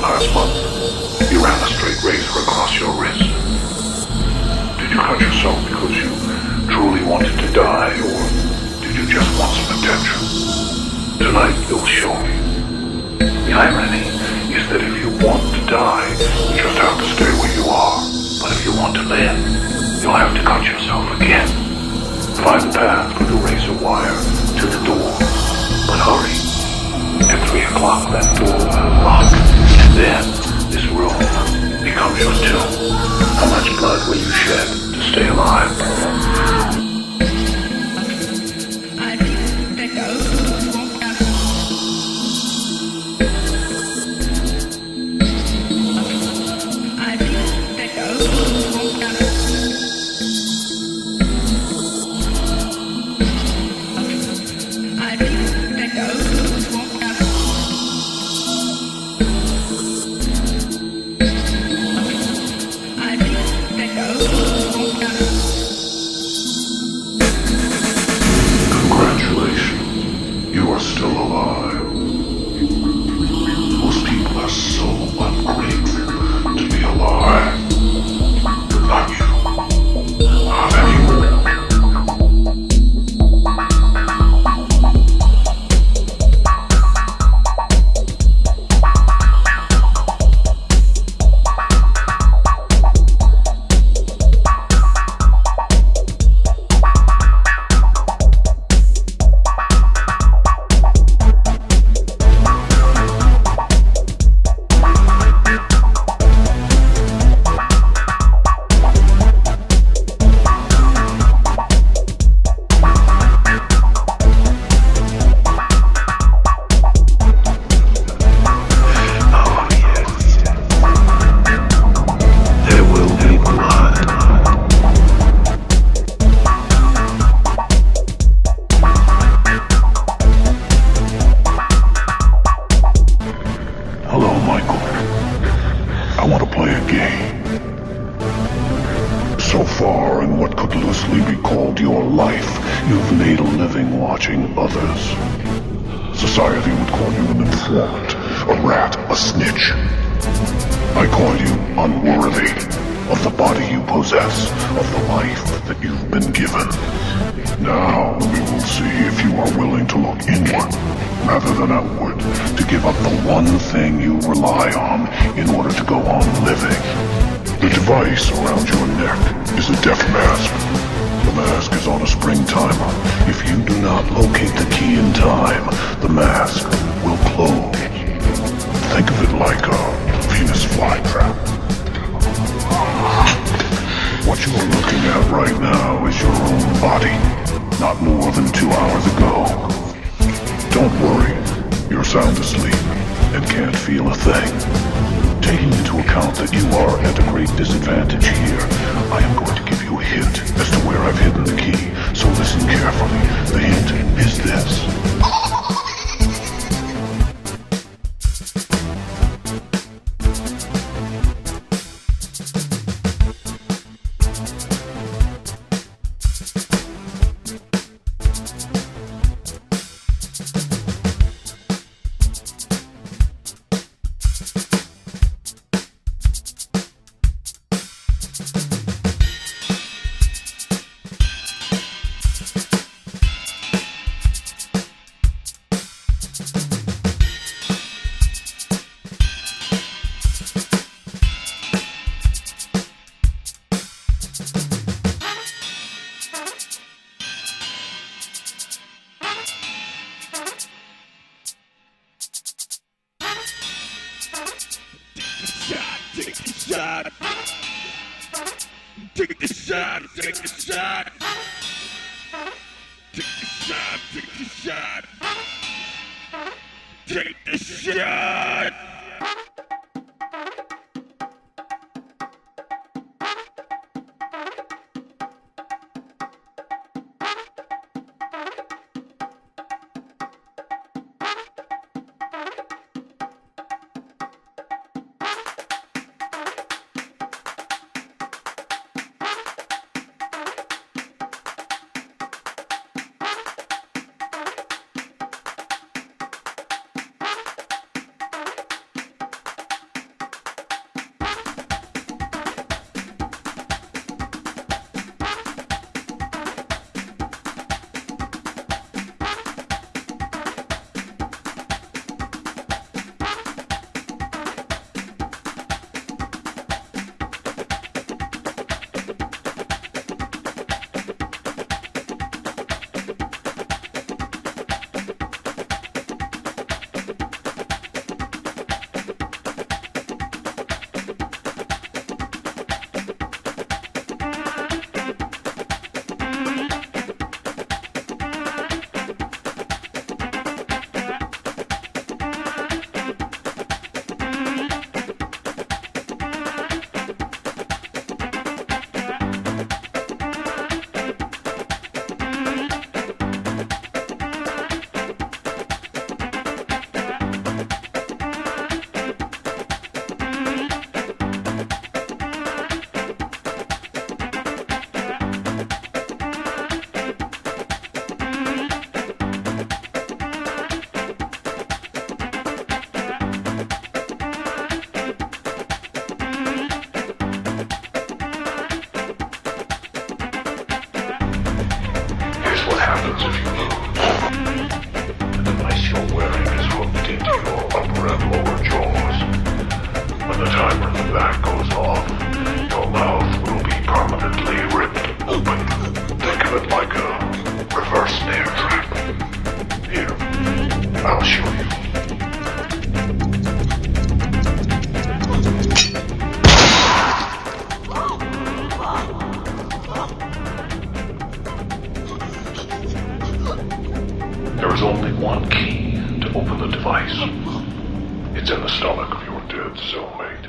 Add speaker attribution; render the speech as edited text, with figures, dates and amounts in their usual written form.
Speaker 1: Last month, you ran a straight razor across your wrist. Did you cut yourself because you truly wanted to die, or did you just want some attention? Tonight, you'll show me. The irony is that if you want to die, you just have to stay where you are. But if you want to live, you'll have to cut yourself again. Find the path with the razor wire to the door. But hurry. At 3 o'clock, that door will lock. And then, this room becomes your tomb. How much blood will you shed to stay alive? It's in the stomach of your dead cellmate.